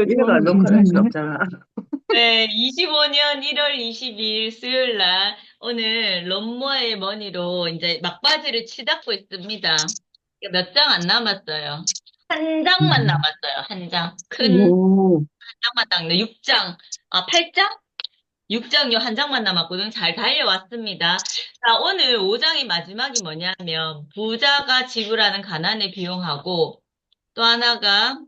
이래가 저는 녹화를 할 순 괜찮네. 없잖아. 네, 25년 1월 22일 수요일 날 오늘 롬모의 머니로 이제 막바지를 치닫고 있습니다. 몇 장 안 남았어요. 한 장만 음. 남았어요. 한 장. 큰 오, 장만 남았네. 6장. 아, 8장? 6장요. 한 장만 남았거든. 잘 달려왔습니다. 자, 오늘 5장의 마지막이 뭐냐면 부자가 지불하는 가난의 비용하고 또 하나가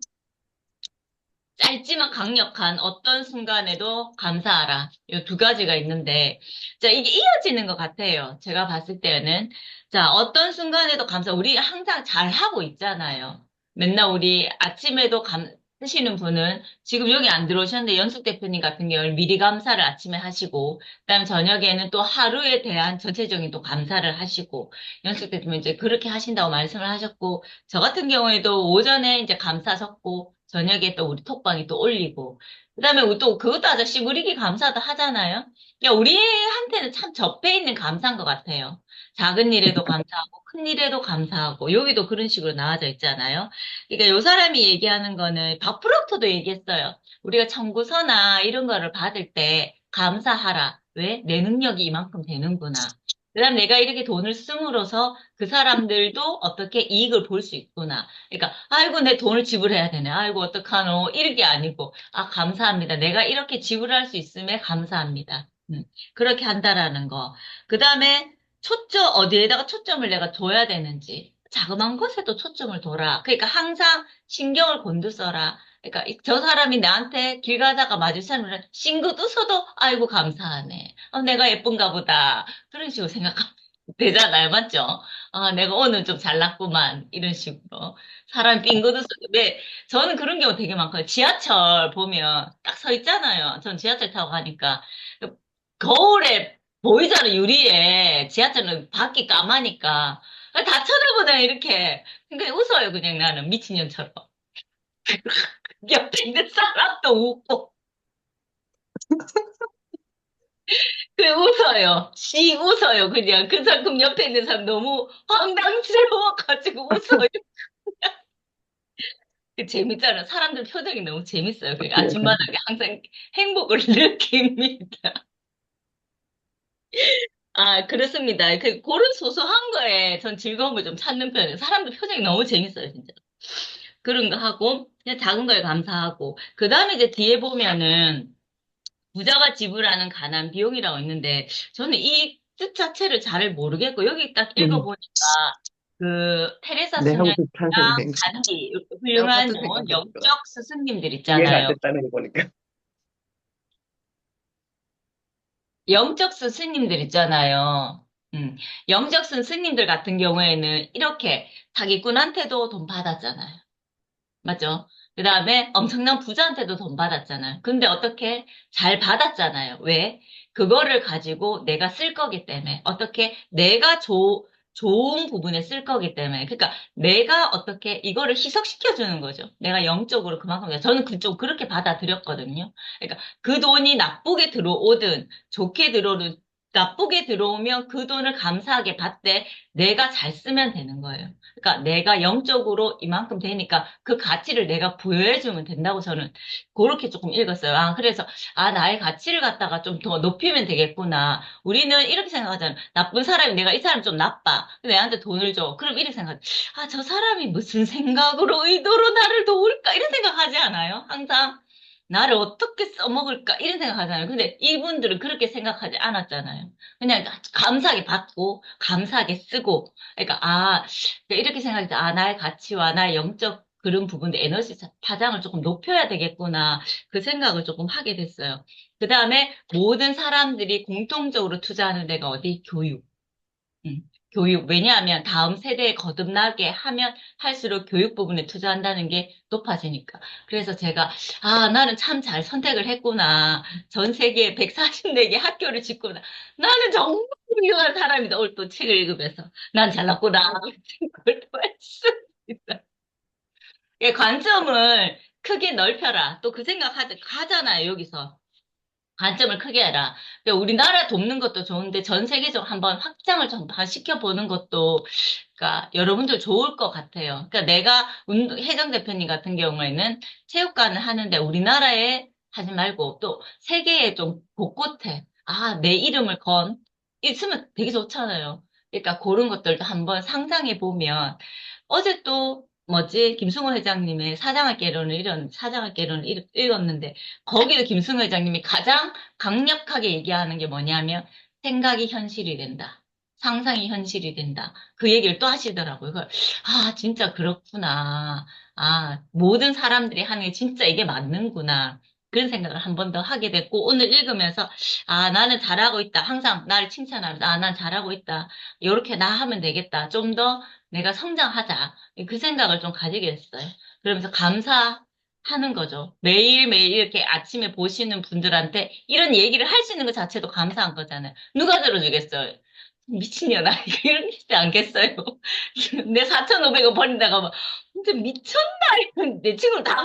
짧지만 강력한 어떤 순간에도 감사하라. 이 두 가지가 있는데, 자, 이게 이어지는 것 같아요. 제가 봤을 때는. 자, 어떤 순간에도 우리 항상 잘 하고 있잖아요. 맨날 우리 아침에도 하시는 분은 지금 여기 안 들어오셨는데 연숙 대표님 같은 경우는 미리 감사를 아침에 하시고, 그다음 저녁에는 또 하루에 대한 전체적인 또 감사를 하시고, 연숙 대표님 이제 그렇게 하신다고 말씀을 하셨고, 저 같은 경우에도 오전에 이제 감사 적고, 저녁에 또 우리 톡방에 또 올리고, 그 다음에 또 그것도 아저씨 무리기 감사도 하잖아요. 야, 우리한테는 참 접해 있는 감사인 것 같아요. 작은 일에도 감사하고, 큰 일에도 감사하고, 여기도 그런 식으로 나와져 있잖아요. 그러니까 요 사람이 얘기하는 거는, 박프로토도 얘기했어요. 우리가 청구서나 이런 거를 받을 때 감사하라. 왜? 내 능력이 이만큼 되는구나. 그다음 내가 이렇게 돈을 씀으로써 그 사람들도 어떻게 이익을 볼 수 있구나. 그러니까 아이고 내 돈을 지불해야 되네. 아이고 어떡하노. 이런 게 아니고 아 감사합니다. 내가 이렇게 지불할 수 있음에 감사합니다. 그렇게 한다라는 거. 그다음에 어디에다가 초점을 내가 둬야 되는지. 자그마한 것에도 초점을 둬라. 그러니까 항상 신경을 곤두써라. 그러니까 저 사람이 나한테 길 가다가 마주치면 싱긋 웃어도 아이고 감사하네. 내가 예쁜가 보다. 그런 식으로 생각하면 되잖아요. 맞죠? 아, 내가 오늘 좀 잘났구만. 이런 식으로. 사람 빙긋 웃어. 왜, 저는 그런 경우 되게 많거든요. 지하철 보면 딱 서 있잖아요. 전 지하철 타고 가니까. 거울에 보이잖아요. 유리에. 지하철은 밖이 까마니까. 다 쳐다보잖아요. 이렇게. 그러니까 웃어요. 그냥 나는 미친년처럼. 옆에 있는 사람도 웃고. 그 웃어요. 씩 웃어요. 그냥. 그럼 옆에 있는 사람 너무 황당스러워가지고 웃어요. 재밌잖아. 사람들 표정이 너무 재밌어요. 그 예. 아줌마들이 항상 행복을 느낍니다. 아, 그렇습니다. 그런 소소한 거에 전 즐거움을 좀 찾는 편이에요. 사람들 표정이 너무 재밌어요, 진짜. 그런 거 하고, 그냥 작은 거에 감사하고. 그 다음에 이제 뒤에 보면은, 부자가 지불하는 가난 비용이라고 있는데, 저는 이 뜻 자체를 잘 모르겠고, 여기 딱 음. 읽어보니까, 그, 테레사 내하고 수녀님이나 비슷한 생각. 간디, 이렇게 내가 훌륭한 같은 생각했어. 영적 스승님들 이해가 안 있잖아요. 됐다는 거 보니까. 영적 스승님들 있잖아요. 영적 스승님들 같은 경우에는 이렇게 사기꾼한테도 돈 받았잖아요. 맞죠? 그 다음에 엄청난 부자한테도 돈 받았잖아요. 근데 어떻게 잘 받았잖아요. 왜? 그거를 가지고 내가 쓸 거기 때문에. 어떻게 내가 좋은 부분에 쓸 거기 때문에. 그러니까 내가 어떻게 이거를 희석시켜 주는 거죠. 내가 영적으로 그만큼. 저는 그쪽 그렇게 받아들였거든요. 그러니까 그 돈이 나쁘게 들어오든 좋게 들어오든 나쁘게 들어오면 그 돈을 감사하게 받되 내가 잘 쓰면 되는 거예요. 그러니까 내가 영적으로 이만큼 되니까 그 가치를 내가 부여해주면 된다고 저는 그렇게 조금 읽었어요. 아, 그래서, 아, 나의 가치를 갖다가 좀 더 높이면 되겠구나. 우리는 이렇게 생각하잖아. 나쁜 사람이 내가 이 사람 좀 나빠. 근데 내한테 돈을 줘. 그럼 이렇게 생각하지. 아, 저 사람이 무슨 생각으로 의도로 나를 도울까? 이런 생각하지 않아요? 항상. 나를 어떻게 써먹을까? 이런 생각하잖아요. 근데 이분들은 그렇게 생각하지 않았잖아요. 그냥 감사하게 받고, 감사하게 쓰고, 그러니까, 그러니까 이렇게 생각해서, 나의 가치와 나의 영적 그런 부분들, 에너지 파장을 조금 높여야 되겠구나. 그 생각을 조금 하게 됐어요. 그 다음에 모든 사람들이 공통적으로 투자하는 데가 어디? 교육. 음, 교육. 왜냐하면 다음 세대에 거듭나게 하면 할수록 교육 부분에 투자한다는 게 높아지니까. 그래서 제가, 나는 참 잘 선택을 했구나. 전 세계에 144개 학교를 짓구나. 나는 정말 훌륭한 사람이다. 오늘 또 책을 읽으면서. 난 잘났구나. 그걸 또 했습니다. 관점을 크게 넓혀라. 또 그 생각 하잖아요, 여기서. 관점을 크게 해라. 그러니까 우리나라 돕는 것도 좋은데 전 세계적으로 한번 확장을 좀 다 시켜보는 것도 그러니까 여러분들 좋을 것 같아요. 그러니까 내가 혜정 대표님 같은 경우에는 체육관을 하는데 우리나라에 하지 말고 또 세계에 좀 곳곳에 내 이름을 건 있으면 되게 좋잖아요. 그러니까 그런 것들도 한번 상상해 보면 어제 또 뭐지 김승호 회장님의 사장할개론을 이런 사장할개론을 읽었는데 거기도 김승호 회장님이 가장 강력하게 얘기하는 게 뭐냐면 생각이 현실이 된다. 상상이 현실이 된다. 그 얘기를 또 하시더라고요. 진짜 그렇구나. 모든 사람들이 하는 게 진짜 이게 맞는구나. 그런 생각을 한 번 더 하게 됐고, 오늘 읽으면서, 나는 잘하고 있다. 항상 나를 칭찬하면서, 난 잘하고 있다. 이렇게 나 하면 되겠다. 좀 더 내가 성장하자. 그 생각을 좀 가지게 됐어요. 그러면서 감사하는 거죠. 매일매일 이렇게 아침에 보시는 분들한테 이런 얘기를 할 수 있는 것 자체도 감사한 거잖아요. 누가 들어주겠어요? 미친년아, 이거 이러지 않겠어요? 내 4,500원 버린다고 하면, 진짜 미쳤나? 내 친구들 다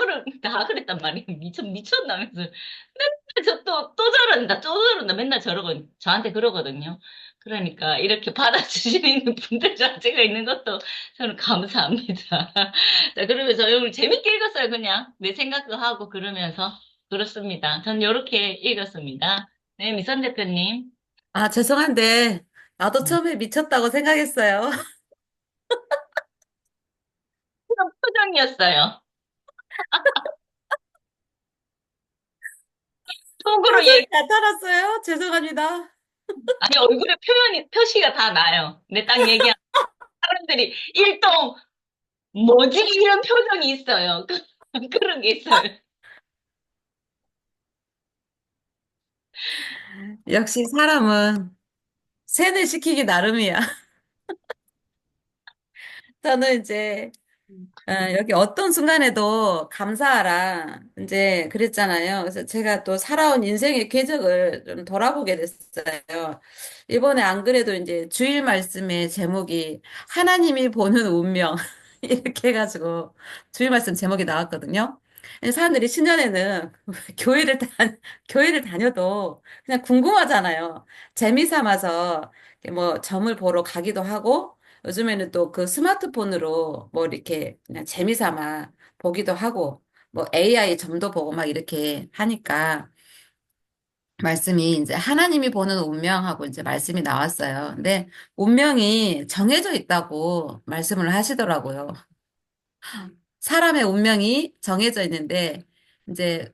그랬단 말이에요. 미쳤나면서. 맨날 또 저런다, 또 저런다. 맨날 저한테 그러거든요. 그러니까, 이렇게 받아주시는 분들 자체가 있는 것도 저는 감사합니다. 자, 그러면서 오늘 재밌게 읽었어요, 그냥. 내 생각도 하고 그러면서. 그렇습니다. 전 이렇게 읽었습니다. 네, 미선 대표님. 죄송한데, 나도 네. 처음에 미쳤다고 생각했어요. 그런 표정이었어요. 속으로 표정이 나타났어요. 죄송합니다. 아니, 얼굴에 표시가 다 나요. 내 딱 얘기한 사람들이 일동, 뭐지? 이런 표정이 있어요. 그런 게 있어요. 역시 사람은 세뇌시키기 나름이야. 저는 이제 여기 어떤 순간에도 감사하라. 이제 그랬잖아요. 그래서 제가 또 살아온 인생의 궤적을 좀 돌아보게 됐어요. 이번에 안 그래도 이제 주일 말씀의 제목이 하나님이 보는 운명. 이렇게 해가지고 주일 말씀 제목이 나왔거든요. 사람들이 신년에는 교회를 다녀도 그냥 궁금하잖아요. 재미 삼아서 뭐 점을 보러 가기도 하고 요즘에는 또 그 스마트폰으로 뭐 이렇게 그냥 재미삼아 보기도 하고 뭐 AI 점도 보고 막 이렇게 하니까 말씀이 이제 하나님이 보는 운명하고 이제 말씀이 나왔어요. 근데 운명이 정해져 있다고 말씀을 하시더라고요. 사람의 운명이 정해져 있는데 이제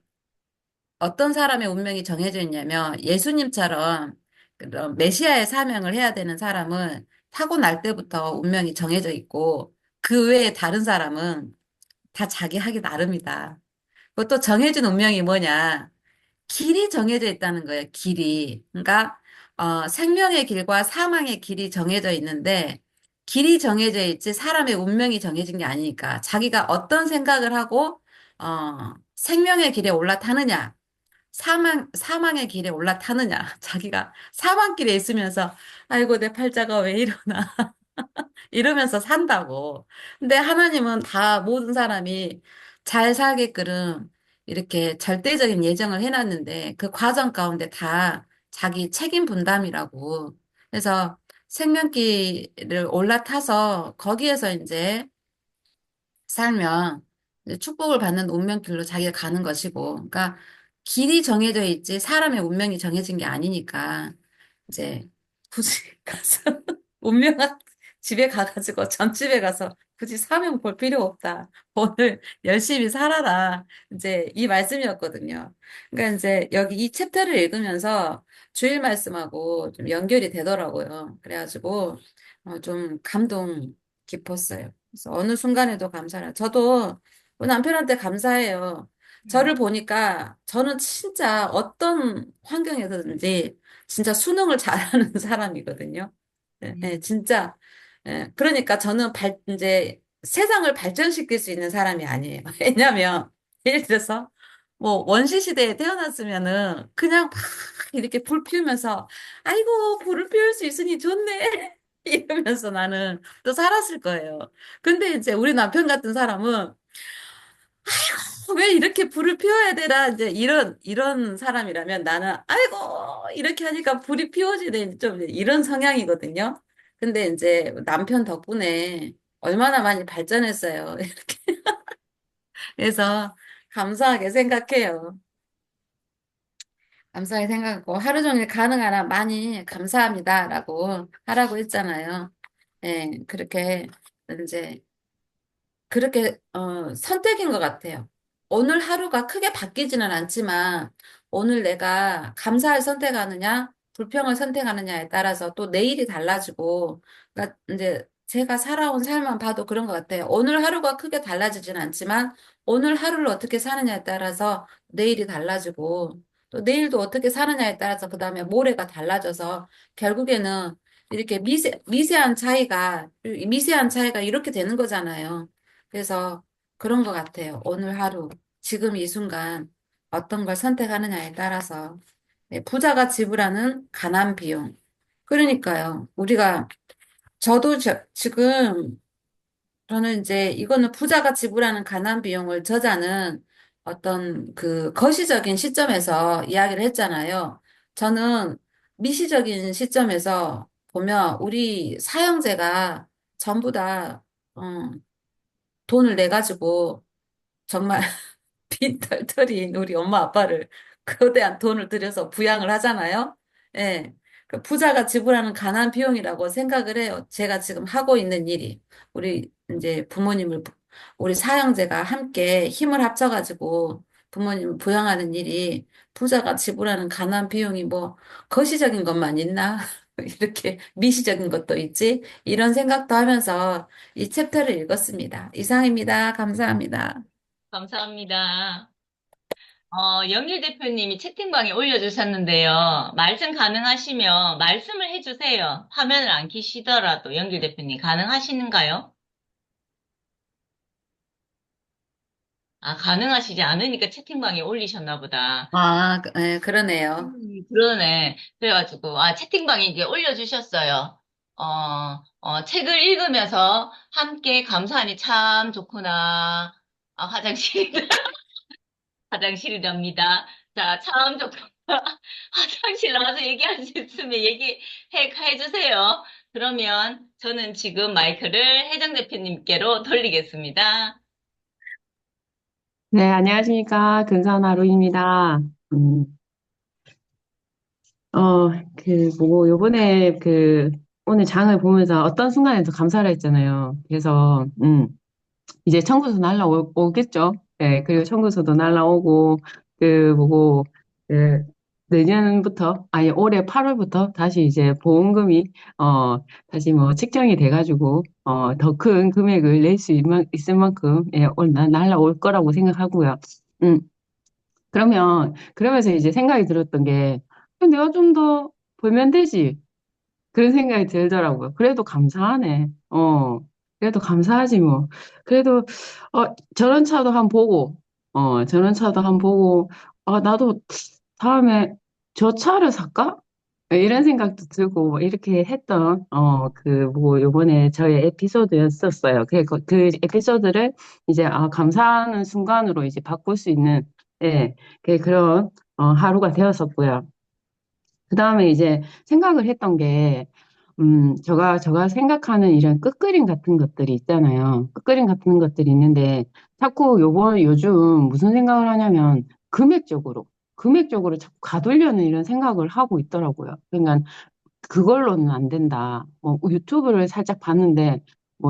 어떤 사람의 운명이 정해져 있냐면 예수님처럼 그런 메시아의 사명을 해야 되는 사람은 타고날 때부터 운명이 정해져 있고 그 외에 다른 사람은 다 자기 하기 나름이다. 그것도 정해진 운명이 뭐냐? 길이 정해져 있다는 거예요. 길이. 그러니까 생명의 길과 사망의 길이 정해져 있는데 길이 정해져 있지 사람의 운명이 정해진 게 아니니까 자기가 어떤 생각을 하고 생명의 길에 올라타느냐 사망의 길에 올라타느냐. 자기가 사망길에 있으면서, 아이고, 내 팔자가 왜 이러나. 이러면서 산다고. 근데 하나님은 다 모든 사람이 잘 살게끔 이렇게 절대적인 예정을 해놨는데 그 과정 가운데 다 자기 책임 분담이라고. 그래서 생명길을 올라타서 거기에서 이제 살면 이제 축복을 받는 운명길로 자기가 가는 것이고, 그러니까 길이 정해져 있지 사람의 운명이 정해진 게 아니니까 이제 굳이 가서 운명한 집에 가가지고 점집에 가서 굳이 사명 볼 필요 없다. 오늘 열심히 살아라. 이제 이 말씀이었거든요. 그러니까 이제 여기 이 챕터를 읽으면서 주일 말씀하고 좀 연결이 되더라고요. 그래가지고 좀 감동 깊었어요. 그래서 어느 순간에도 감사해요. 저도 우리 남편한테 감사해요. 저를 보니까 저는 진짜 어떤 환경에서든지 진짜 수능을 잘하는 사람이거든요. 예, 예, 진짜. 예, 그러니까 저는 이제 세상을 발전시킬 수 있는 사람이 아니에요. 왜냐면, 예를 들어서, 뭐, 원시 시대에 태어났으면은 그냥 막 이렇게 불 피우면서, 아이고, 불을 피울 수 있으니 좋네. 이러면서 나는 또 살았을 거예요. 근데 이제 우리 남편 같은 사람은 왜 이렇게 불을 피워야 되나 이제 이런 사람이라면 나는 아이고 이렇게 하니까 불이 피워지네 좀 이런 성향이거든요. 근데 이제 남편 덕분에 얼마나 많이 발전했어요. 이렇게 그래서 감사하게 생각해요. 감사하게 생각하고 하루 종일 가능한 한 많이 감사합니다라고 하라고 했잖아요. 예, 이제 그렇게 선택인 것 같아요. 오늘 하루가 크게 바뀌지는 않지만 오늘 내가 감사를 선택하느냐, 불평을 선택하느냐에 따라서 또 내일이 달라지고, 그러니까 이제 제가 살아온 삶만 봐도 그런 것 같아요. 오늘 하루가 크게 달라지진 않지만 오늘 하루를 어떻게 사느냐에 따라서 내일이 달라지고 또 내일도 어떻게 사느냐에 따라서 그 다음에 모레가 달라져서 결국에는 이렇게 미세한 차이가 이렇게 되는 거잖아요. 그래서 그런 것 같아요. 오늘 하루, 지금 이 순간 어떤 걸 선택하느냐에 따라서 네, 부자가 지불하는 가난 비용. 그러니까요. 지금 저는 이제 이거는 부자가 지불하는 가난 비용을 저자는 어떤 그 거시적인 시점에서 이야기를 했잖아요. 저는 미시적인 시점에서 보면 우리 사형제가 전부 다 돈을 내 가지고 정말 빈털터리인 우리 엄마 아빠를 거대한 돈을 들여서 부양을 하잖아요. 예. 그 부자가 지불하는 가난 비용이라고 생각을 해요. 제가 지금 하고 있는 일이. 우리 이제 우리 사형제가 함께 힘을 합쳐가지고 부모님을 부양하는 일이 부자가 지불하는 가난 비용이 뭐 거시적인 것만 있나? 이렇게 미시적인 것도 있지? 이런 생각도 하면서 이 챕터를 읽었습니다. 이상입니다. 감사합니다. 감사합니다. 영일 대표님이 채팅방에 올려주셨는데요. 말씀 가능하시면 말씀을 해주세요. 화면을 안 켜시더라도 영길 대표님 가능하시는가요? 아, 가능하시지 않으니까 채팅방에 올리셨나 보다. 네, 그러네요. 그러네. 그래가지고, 채팅방에 이제 올려주셨어요. 책을 읽으면서 함께 감사하니 참 좋구나. 화장실, 화장실이랍니다. 자, 참 좋구나. 화장실 나와서 얘기할 수 있으면 해주세요. 그러면 저는 지금 마이크를 혜정 대표님께로 돌리겠습니다. 네, 안녕하십니까. 근사하루입니다. 음, 요번에 오늘 장을 보면서 어떤 순간에도 감사를 했잖아요. 그래서, 이제 청구서 날라오겠죠. 네, 그리고 청구서도 날라오고, 그, 아니, 올해 8월부터 다시 이제 보험금이, 다시 뭐 측정이 돼가지고, 더 큰 금액을 낼 수 있을 만큼, 예, 날라올 거라고 생각하고요. 음, 그러면서 이제 생각이 들었던 게, 내가 좀 더 벌면 되지. 그런 생각이 들더라고요. 그래도 감사하네. 그래도 감사하지 뭐. 그래도, 저런 차도 한번 보고, 저런 차도 한번 보고, 나도 다음에 저 차를 살까? 이런 생각도 들고, 뭐 이렇게 했던, 요번에 저의 에피소드였었어요. 그 에피소드를 이제, 감사하는 순간으로 이제 바꿀 수 있는, 예, 그런, 하루가 되었었고요. 그 다음에 이제 생각을 했던 게, 제가 생각하는 이런 끝그림 같은 것들이 있잖아요. 끝그림 같은 것들이 있는데, 자꾸 요즘 무슨 생각을 하냐면, 금액적으로 자꾸 가두려는 이런 생각을 하고 있더라고요. 그러니까, 그걸로는 안 된다. 유튜브를 살짝 봤는데,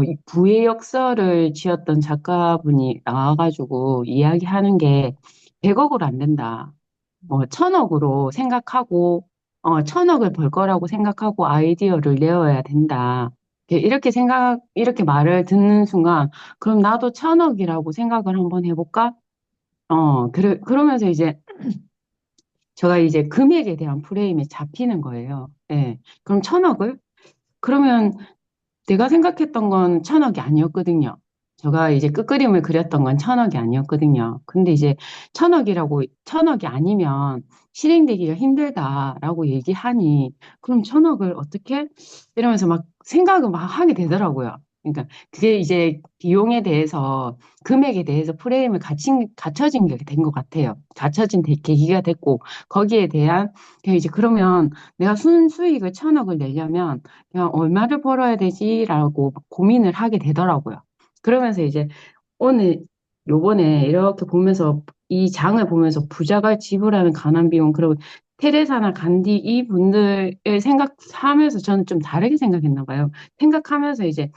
이 부의 역설을 지었던 작가분이 나와가지고 이야기하는 게 100억으로 안 된다. 1000억으로 생각하고, 1000억을 벌 거라고 생각하고 아이디어를 내어야 된다. 이렇게 말을 듣는 순간, 그럼 나도 1000억이라고 생각을 한번 해볼까? 그러면서 이제, 제가 이제 금액에 대한 프레임이 잡히는 거예요. 예. 그럼 1000억을? 그러면 내가 생각했던 건 1000억이 아니었거든요. 제가 이제 끝그림을 그렸던 건 1000억이 아니었거든요. 근데 이제 1000억이 아니면 실행되기가 힘들다라고 얘기하니, 그럼 1000억을 어떻게? 이러면서 막 생각을 막 하게 되더라고요. 그러니까 그게 이제 비용에 대해서 금액에 대해서 프레임을 갖춰진 게 된 것 같아요. 갖춰진 계기가 됐고 거기에 대한 그냥 이제 그러면 내가 순수익을 1,000억을 내려면 그냥 얼마를 벌어야 되지라고 고민을 하게 되더라고요. 그러면서 이제 오늘 요번에 이렇게 보면서 이 장을 보면서 부자가 지불하는 가난 비용 그리고 테레사나 간디 이분들을 생각하면서 저는 좀 다르게 생각했나 봐요. 생각하면서 이제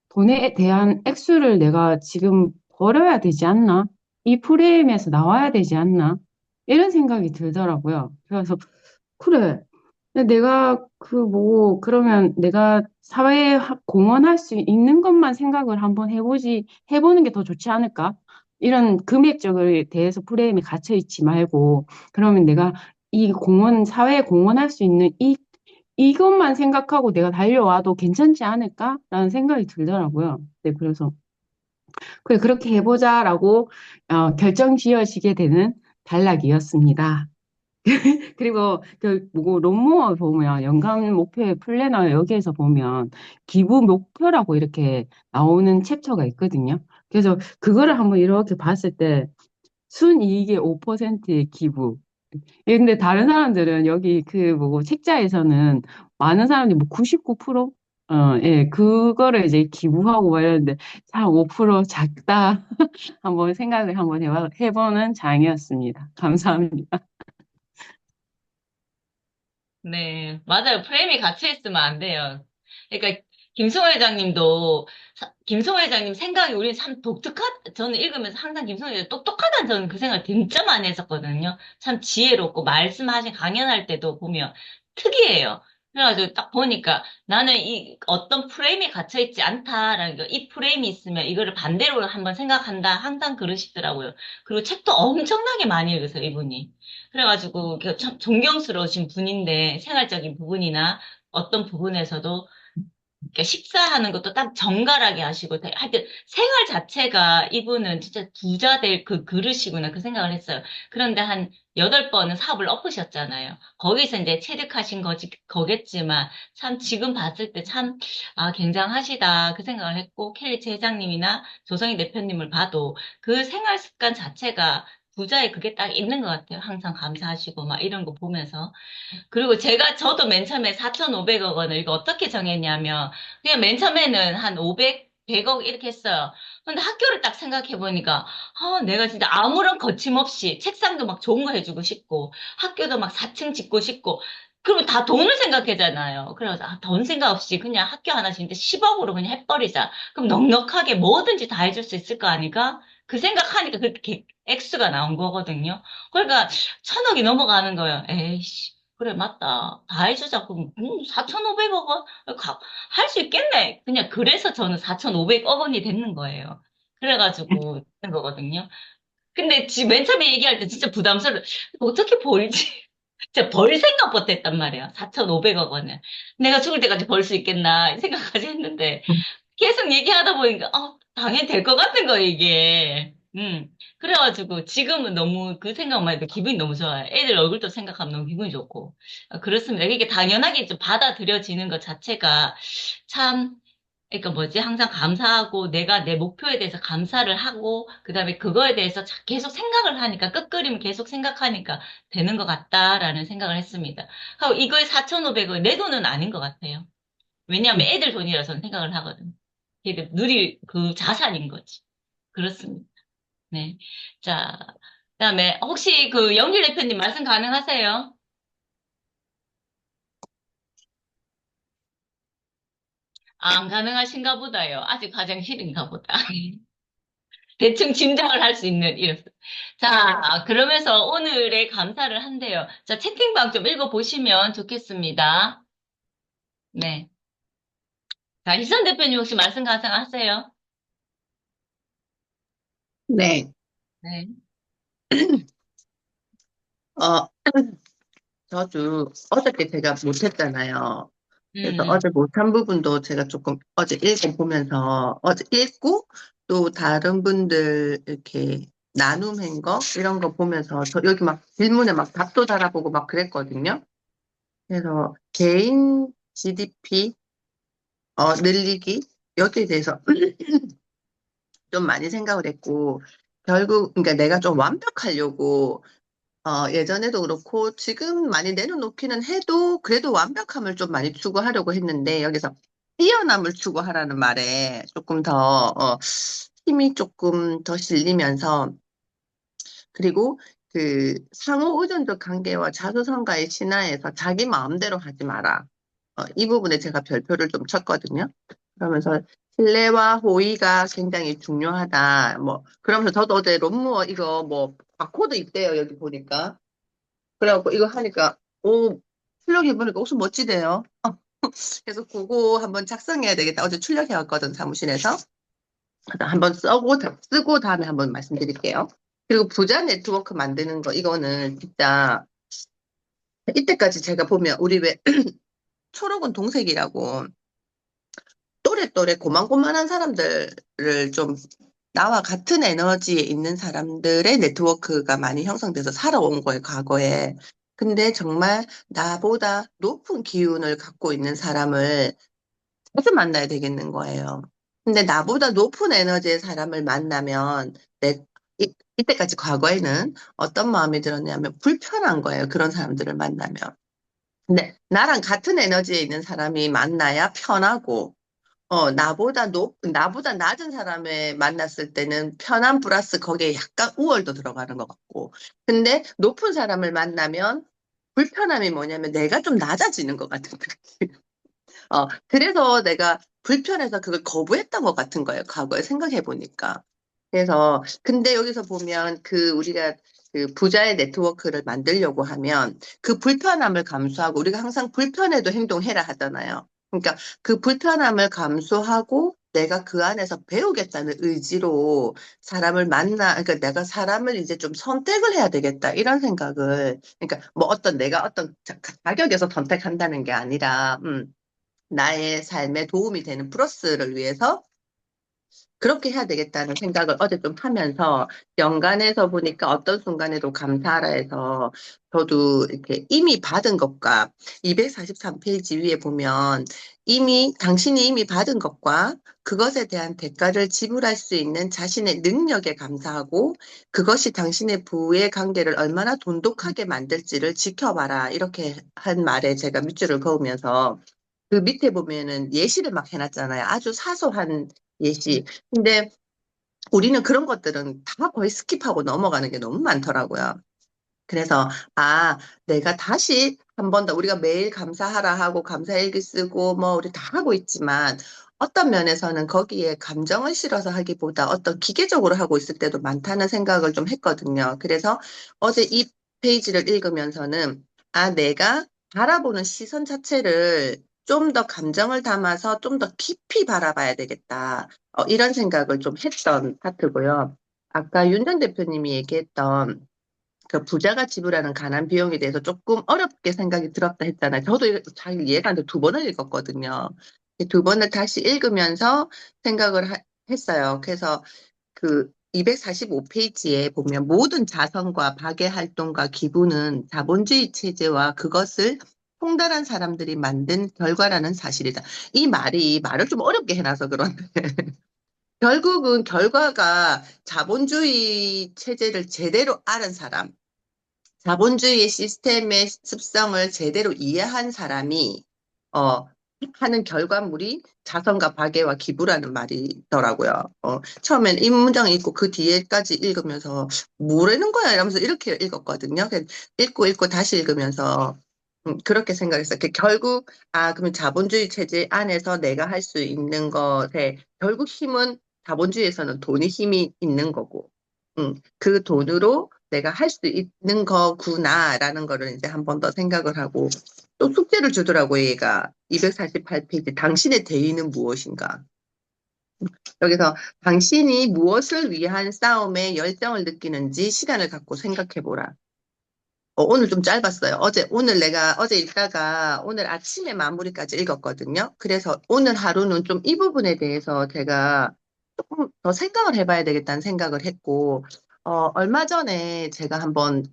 돈에 대한 액수를 내가 지금 벌어야 되지 않나? 이 프레임에서 나와야 되지 않나? 이런 생각이 들더라고요. 그래서 그래. 근데 내가 그러면 내가 사회에 공헌할 수 있는 것만 생각을 한번 해보는 게 더 좋지 않을까? 이런 금액적에 대해서 프레임에 갇혀 있지 말고, 그러면 내가 사회에 공헌할 수 있는 이것만 생각하고 내가 달려와도 괜찮지 않을까라는 생각이 들더라고요. 네, 그래서, 그래, 그렇게 해보자라고, 결정 지어지게 되는 단락이었습니다. 그리고 론모어 보면 연간 목표의 플래너 여기에서 보면 기부 목표라고 이렇게 나오는 챕터가 있거든요. 그래서 그거를 한번 이렇게 봤을 때 순이익의 5%의 기부. 예, 근데 다른 사람들은 여기 책자에서는 많은 사람들이 뭐 99%? 예, 그거를 이제 기부하고 막 이러는데 참 5% 작다. 한번 생각을 한번 해보는 장이었습니다. 감사합니다. 네, 맞아요. 프레임이 갇혀 있으면 안 돼요. 그러니까 김성호 회장님도 김성호 회장님 생각이 우리는 참 저는 읽으면서 항상 김성호 회장님 똑똑하다는 저는 그 생각을 진짜 많이 했었거든요. 참 지혜롭고 말씀하신 강연할 때도 보면 특이해요. 그래가지고 딱 보니까 나는 이 어떤 프레임이 갇혀 있지 않다라는 거, 이 프레임이 있으면 이거를 반대로 한번 생각한다. 항상 그러시더라고요. 그리고 책도 엄청나게 많이 읽으세요, 이분이. 그래가지고 참 존경스러우신 분인데 생활적인 부분이나 어떤 부분에서도 그러니까 식사하는 것도 딱 정갈하게 하시고 하여튼 생활 자체가 이분은 진짜 부자 될 그 그릇이구나 그 생각을 했어요. 그런데 한 8번은 사업을 엎으셨잖아요. 거기서 이제 체득하신 거겠지만 참 지금 봤을 때 참 굉장하시다 그 생각을 했고 켈리 회장님이나 조성희 대표님을 봐도 그 생활 습관 자체가 부자에 그게 딱 있는 것 같아요. 항상 감사하시고 막 이런 거 보면서. 그리고 저도 맨 처음에 4,500억 원을 이거 어떻게 정했냐면, 그냥 맨 처음에는 한 500, 100억 이렇게 했어요. 근데 학교를 딱 생각해 보니까, 내가 진짜 아무런 거침없이 책상도 막 좋은 거 해주고 싶고, 학교도 막 4층 짓고 싶고, 그러면 다 돈을 생각하잖아요. 그래서, 돈 생각 없이 그냥 학교 하나 짓는데 10억으로 그냥 해버리자. 그럼 넉넉하게 뭐든지 다 해줄 수 있을 거 아닌가? 그 생각하니까 그렇게 액수가 나온 거거든요. 그러니까 1,000억이 넘어가는 거예요. 에이씨. 그래, 맞다. 다 해주자. 그럼, 4,500억 원? 할 수 있겠네. 그냥 그래서 저는 4,500억 원이 됐는 거예요. 그래가지고, 된 거거든요. 근데 지금 맨 처음에 얘기할 때 진짜 부담스러워. 어떻게 벌지? 진짜 벌 생각 못 했단 말이야. 4,500억 원을. 내가 죽을 때까지 벌 수 있겠나, 이 생각까지 했는데, 계속 얘기하다 보니까, 당연히 될 것 같은 거예요, 이게. 그래가지고, 지금은 너무 그 생각만 해도 기분이 너무 좋아요. 애들 얼굴도 생각하면 너무 기분이 좋고. 그렇습니다. 이게 당연하게 좀 받아들여지는 것 자체가 참, 그러니까 뭐지? 항상 감사하고, 내가 내 목표에 대해서 감사를 하고, 그 다음에 그거에 대해서 계속 생각을 하니까, 끝그림 계속 생각하니까 되는 것 같다라는 생각을 했습니다. 하고, 이거에 4,500원, 내 돈은 아닌 것 같아요. 왜냐하면 애들 돈이라서 생각을 하거든. 걔들 누릴 그 자산인 거지. 그렇습니다. 네. 자, 그다음에 혹시 그 영길 대표님 말씀 가능하세요? 안 가능하신가 보다요. 아직 화장실인가 보다. 대충 짐작을 할 수 있는 이름. 자, 그러면서 오늘의 감사를 한대요. 자, 채팅방 좀 읽어보시면 좋겠습니다. 네. 자, 희선 대표님 혹시 말씀 가능하세요? 네, 네. 어, 저도 어저께 제가 못했잖아요. 그래서 음, 어제 못한 부분도 제가 조금 어제 읽어보면서, 어제 읽고 또 다른 분들 이렇게 나눔한 거, 이런 거 보면서 저 여기 막 질문에 막 답도 달아보고 막 그랬거든요. 그래서 개인 GDP, 늘리기, 여기에 대해서 좀 많이 생각을 했고, 결국, 그러니까 내가 좀 완벽하려고, 예전에도 그렇고, 지금 많이 내려놓기는 해도, 그래도 완벽함을 좀 많이 추구하려고 했는데, 여기서 뛰어남을 추구하라는 말에 조금 더, 힘이 조금 더 실리면서, 그리고 그 상호 의존적 관계와 자수성가의 신화에서 자기 마음대로 하지 마라. 이 부분에 제가 별표를 좀 쳤거든요. 그러면서 신뢰와 호의가 굉장히 중요하다. 뭐 그러면서 저도 어제 론무어 이거 뭐 바코드 있대요. 여기 보니까. 그래갖고 이거 하니까 오 출력해보니까 옷은 멋지대요. 그래서 그거 한번 작성해야 되겠다. 어제 출력해왔거든 사무실에서. 한번 쓰고 다음에 한번 말씀드릴게요. 그리고 부자 네트워크 만드는 거, 이거는 진짜, 이때까지 제가 보면, 우리 왜, 초록은 동색이라고, 또래 고만고만한 사람들을 좀, 나와 같은 에너지에 있는 사람들의 네트워크가 많이 형성돼서 살아온 거예요, 과거에. 근데 정말 나보다 높은 기운을 갖고 있는 사람을 자주 만나야 되겠는 거예요. 근데 나보다 높은 에너지의 사람을 만나면 이때까지 과거에는 어떤 마음이 들었냐면 불편한 거예요. 그런 사람들을 만나면. 근데 나랑 같은 에너지에 있는 사람이 만나야 편하고 나보다 낮은 사람을 만났을 때는 편함 플러스 거기에 약간 우월도 들어가는 것 같고. 근데 높은 사람을 만나면 불편함이 뭐냐면 내가 좀 낮아지는 것 같은 느낌. 그래서 내가 불편해서 그걸 거부했던 것 같은 거예요. 과거에 생각해 보니까. 그래서, 근데 여기서 보면 우리가 그 부자의 네트워크를 만들려고 하면 그 불편함을 감수하고 우리가 항상 불편해도 행동해라 하잖아요. 그러니까 그 불편함을 감수하고 내가 그 안에서 배우겠다는 의지로 그러니까 내가 사람을 이제 좀 선택을 해야 되겠다, 이런 생각을, 그러니까 뭐 내가 어떤 자격에서 선택한다는 게 아니라, 나의 삶에 도움이 되는 플러스를 위해서 그렇게 해야 되겠다는 생각을 어제 좀 하면서 연간에서 보니까 어떤 순간에도 감사하라 해서 저도 이렇게 이미 받은 것과 243페이지 위에 보면 당신이 이미 받은 것과 그것에 대한 대가를 지불할 수 있는 자신의 능력에 감사하고 그것이 당신의 부의 관계를 얼마나 돈독하게 만들지를 지켜봐라. 이렇게 한 말에 제가 밑줄을 그으면서 그 밑에 보면은 예시를 막 해놨잖아요. 아주 사소한 예시. 근데 우리는 그런 것들은 다 거의 스킵하고 넘어가는 게 너무 많더라고요. 그래서, 내가 다시 한 번 더, 우리가 매일 감사하라 하고, 감사일기 쓰고, 뭐, 우리 다 하고 있지만, 어떤 면에서는 거기에 감정을 실어서 하기보다 어떤 기계적으로 하고 있을 때도 많다는 생각을 좀 했거든요. 그래서 어제 이 페이지를 읽으면서는, 내가 바라보는 시선 자체를 좀 더 감정을 담아서 좀 더 깊이 바라봐야 되겠다. 이런 생각을 좀 했던 파트고요. 아까 윤 전 대표님이 얘기했던 그 부자가 지불하는 가난 비용에 대해서 조금 어렵게 생각이 들었다 했잖아요. 저도 잘 이해가 안 돼. 두 번을 읽었거든요. 두 번을 다시 읽으면서 생각을 했어요. 그래서 그 245페이지에 보면 모든 자선과 박애 활동과 기부는 자본주의 체제와 그것을 통달한 사람들이 만든 결과라는 사실이다. 이 말을 좀 어렵게 해놔서 그런데 결국은 결과가 자본주의 체제를 제대로 아는 사람, 자본주의 시스템의 습성을 제대로 이해한 사람이 어, 하는 결과물이 자선과 박애와 기부라는 말이더라고요. 처음엔 이 문장 읽고 그 뒤에까지 읽으면서 뭐라는 거야 이러면서 이렇게 읽었거든요. 읽고 다시 읽으면서 그렇게 생각했어요. 결국 그러면 자본주의 체제 안에서 내가 할 수 있는 것에 결국 힘은 자본주의에서는 돈이 힘이 있는 거고 그 돈으로 내가 할 수 있는 거구나라는 거를 이제 한 번 더 생각을 하고 또 숙제를 주더라고요, 얘가. 248페이지. 당신의 대의는 무엇인가? 여기서 당신이 무엇을 위한 싸움에 열정을 느끼는지 시간을 갖고 생각해 보라. 오늘 좀 짧았어요. 내가 어제 읽다가 오늘 아침에 마무리까지 읽었거든요. 그래서 오늘 하루는 좀 이 부분에 대해서 제가 조금 더 생각을 해봐야 되겠다는 생각을 했고, 얼마 전에 제가 한번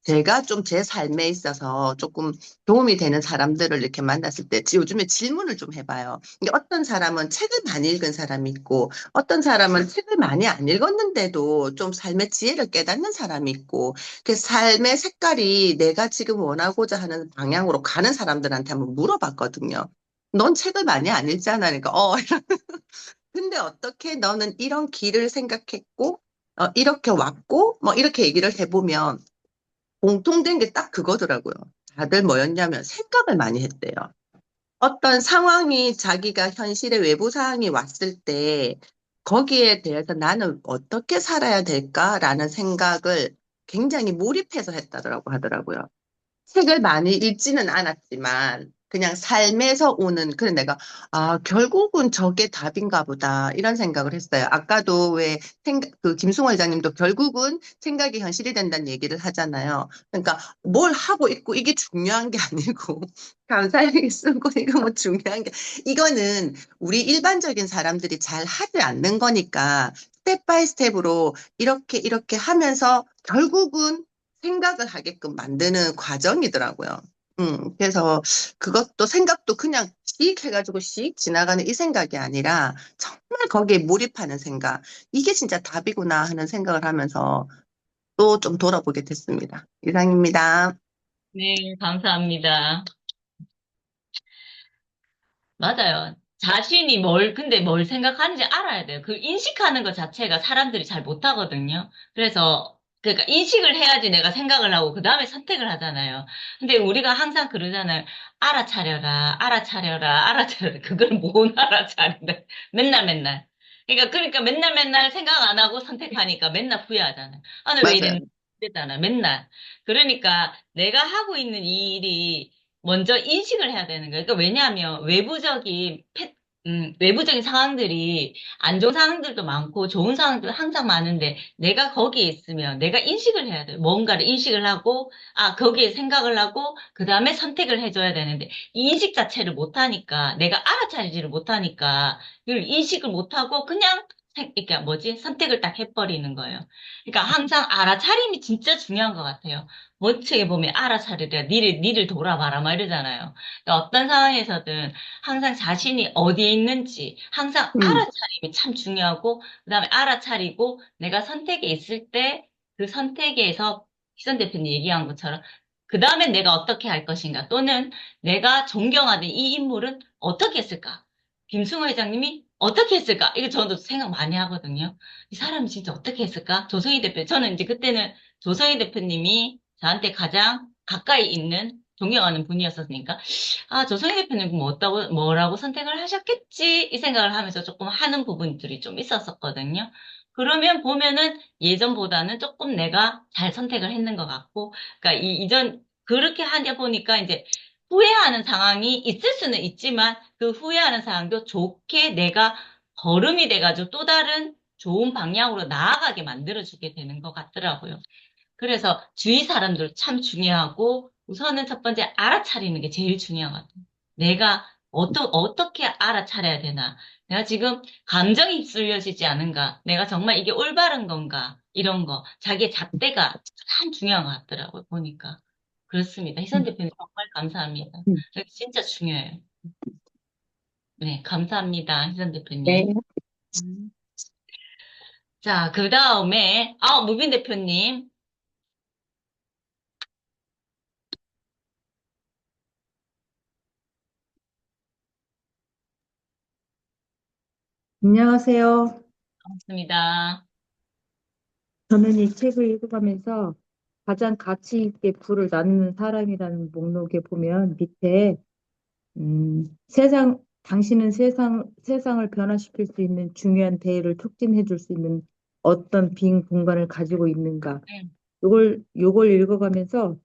제가 좀 제 삶에 있어서 조금 도움이 되는 사람들을 이렇게 만났을 때 요즘에 질문을 좀 해봐요. 이게 어떤 사람은 책을 많이 읽은 사람이 있고 어떤 사람은 책을 많이 안 읽었는데도 좀 삶의 지혜를 깨닫는 사람이 있고 그 삶의 색깔이 내가 지금 원하고자 하는 방향으로 가는 사람들한테 한번 물어봤거든요. 넌 책을 많이 안 읽잖아. 그러니까 근데 어떻게 너는 이런 길을 생각했고 이렇게 왔고 뭐 이렇게 얘기를 해보면 공통된 게 딱 그거더라고요. 다들 뭐였냐면 생각을 많이 했대요. 어떤 상황이 자기가 현실의 외부 상황이 왔을 때 거기에 대해서 나는 어떻게 살아야 될까라는 생각을 굉장히 몰입해서 했다고 하더라고요. 책을 많이 읽지는 않았지만 그냥 삶에서 오는 그래 내가 결국은 저게 답인가 보다 이런 생각을 했어요. 아까도 왜 그 김승호 회장님도 결국은 생각이 현실이 된다는 얘기를 하잖아요. 그러니까 뭘 하고 있고 이게 중요한 게 아니고 감사일기 쓰고 이거 뭐 중요한 게 이거는 우리 일반적인 사람들이 잘 하지 않는 거니까 스텝 바이 스텝으로 이렇게 이렇게 하면서 결국은 생각을 하게끔 만드는 과정이더라고요. 그래서 그것도 생각도 그냥 씩 해가지고 씩 지나가는 이 생각이 아니라 정말 거기에 몰입하는 생각. 이게 진짜 답이구나 하는 생각을 하면서 또 좀 돌아보게 됐습니다. 이상입니다. 네, 감사합니다. 맞아요. 자신이 근데 뭘 생각하는지 알아야 돼요. 그 인식하는 것 자체가 사람들이 잘 못하거든요. 그러니까 인식을 해야지 내가 생각을 하고, 그 다음에 선택을 하잖아요. 근데 우리가 항상 그러잖아요. 알아차려라, 알아차려라, 알아차려라. 그걸 못 알아차린다. 맨날 맨날. 그러니까 맨날 맨날 생각 안 하고 선택하니까 맨날 후회하잖아요. 아, 나 왜 맞아요. 이랬나? 이랬잖아, 맨날. 그러니까 내가 하고 있는 이 일이 먼저 인식을 해야 되는 거예요. 그러니까 왜냐하면 외부적인 상황들이 안 좋은 상황들도 많고 좋은 상황들도 항상 많은데 내가 거기에 있으면 내가 인식을 해야 돼요. 뭔가를 인식을 하고 거기에 생각을 하고 그 다음에 선택을 해줘야 되는데 이 인식 자체를 못하니까 내가 알아차리지를 못하니까 이걸 인식을 못하고 그냥 이게 뭐지? 선택을 딱 해버리는 거예요. 그러니까 항상 알아차림이 진짜 중요한 것 같아요. 원칙에 보면 알아차리랴, 니를 돌아봐라, 막 이러잖아요. 그러니까 어떤 상황에서든 항상 자신이 어디에 있는지 항상 음, 알아차림이 참 중요하고, 그 다음에 알아차리고 내가 선택에 있을 때 그 선택에서 희선 대표님 얘기한 것처럼 그 다음에 내가 어떻게 할 것인가, 또는 내가 존경하는 이 인물은 어떻게 했을까? 김승호 회장님이 어떻게 했을까? 이거 저도 생각 많이 하거든요. 이 사람이 진짜 어떻게 했을까? 조성희 대표, 저는 이제 그때는 조성희 대표님이 저한테 가장 가까이 있는 존경하는 분이었으니까, 조성희 대표님 뭐라고 선택을 하셨겠지? 이 생각을 하면서 조금 하는 부분들이 좀 있었었거든요. 그러면 보면은 예전보다는 조금 내가 잘 선택을 했는 것 같고, 그러니까 이전, 그렇게 하다 보니까 이제 후회하는 상황이 있을 수는 있지만, 그 후회하는 상황도 좋게 내가 걸음이 돼가지고 또 다른 좋은 방향으로 나아가게 만들어주게 되는 것 같더라고요. 그래서 주위 사람들 참 중요하고 우선은 첫 번째 알아차리는 게 제일 중요한 것 같아요. 내가 어떻게 알아차려야 되나? 내가 지금 감정이 휩쓸려지지 않은가? 내가 정말 이게 올바른 건가? 이런 거. 자기의 잣대가 참 중요한 것 같더라고요. 보니까. 그렇습니다. 희선 음, 대표님 정말 감사합니다. 음. 진짜 중요해요. 네, 감사합니다. 희선 네. 대표님. 자, 그 다음에, 무빈 대표님. 안녕하세요. 반갑습니다. 저는 이 책을 읽어가면서 가장 가치 있게 부를 나누는 사람이라는 목록에 보면 밑에 당신은 세상을 변화시킬 수 있는 중요한 대의를 촉진해 줄 수 있는 어떤 빈 공간을 가지고 있는가. 네. 요걸 읽어가면서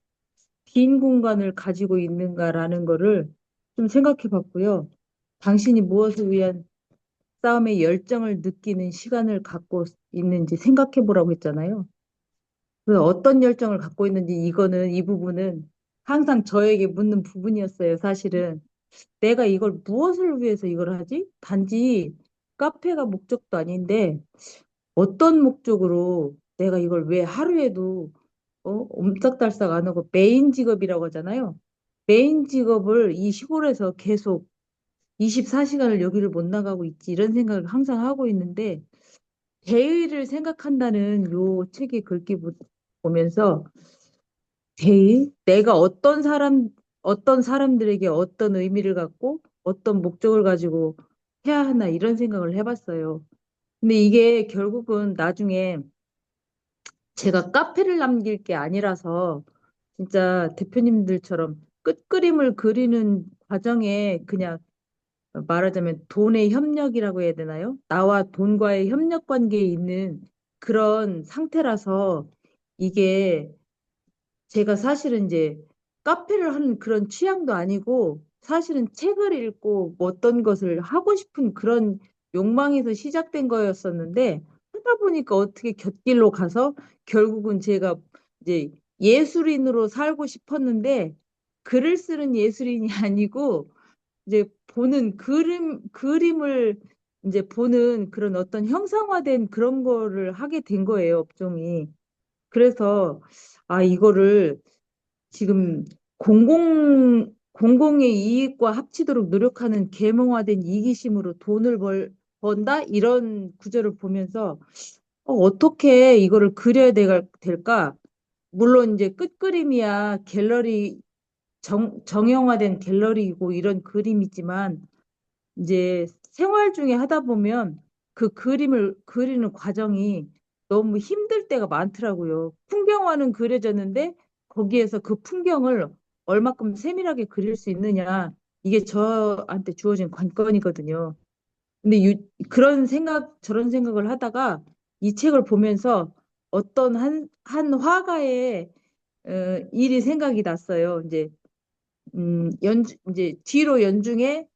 빈 공간을 가지고 있는가라는 거를 좀 생각해 봤고요. 당신이 무엇을 위한 싸움의 열정을 느끼는 시간을 갖고 있는지 생각해 보라고 했잖아요. 그 어떤 열정을 갖고 있는지 이 부분은 항상 저에게 묻는 부분이었어요, 사실은. 내가 이걸 무엇을 위해서 이걸 하지? 단지 카페가 목적도 아닌데 어떤 목적으로 내가 이걸 왜 하루에도 옴짝달싹 안 하고 메인 직업이라고 하잖아요. 메인 직업을 이 시골에서 계속 24시간을 여기를 못 나가고 있지 이런 생각을 항상 하고 있는데 대의를 생각한다는 요 책의 글귀 보면서 대의? 내가 어떤 사람들에게 어떤 의미를 갖고 어떤 목적을 가지고 해야 하나 이런 생각을 해봤어요. 근데 이게 결국은 나중에 제가 카페를 남길 게 아니라서 진짜 대표님들처럼 끝그림을 그리는 과정에 그냥 말하자면 돈의 협력이라고 해야 되나요? 나와 돈과의 협력 관계에 있는 그런 상태라서 이게 제가 사실은 이제 카페를 하는 그런 취향도 아니고 사실은 책을 읽고 뭐 어떤 것을 하고 싶은 그런 욕망에서 시작된 거였었는데 하다 보니까 어떻게 곁길로 가서 결국은 제가 이제 예술인으로 살고 싶었는데 글을 쓰는 예술인이 아니고 이제 보는 그림을 이제 보는 그런 어떤 형상화된 그런 거를 하게 된 거예요, 업종이. 그래서 이거를 지금 공공의 이익과 합치도록 노력하는 계몽화된 이기심으로 번다? 이런 구절을 보면서 어떻게 이거를 그려야 될까? 물론 이제 끝그림이야 갤러리 정형화된 갤러리이고 이런 그림이지만 이제 생활 중에 하다 보면 그 그림을 그리는 과정이 너무 힘들 때가 많더라고요. 풍경화는 그려졌는데 거기에서 그 풍경을 얼마큼 세밀하게 그릴 수 있느냐. 이게 저한테 주어진 관건이거든요. 근데 저런 생각을 하다가 이 책을 보면서 어떤 한 화가의 일이 생각이 났어요. 이제 뒤로 연중에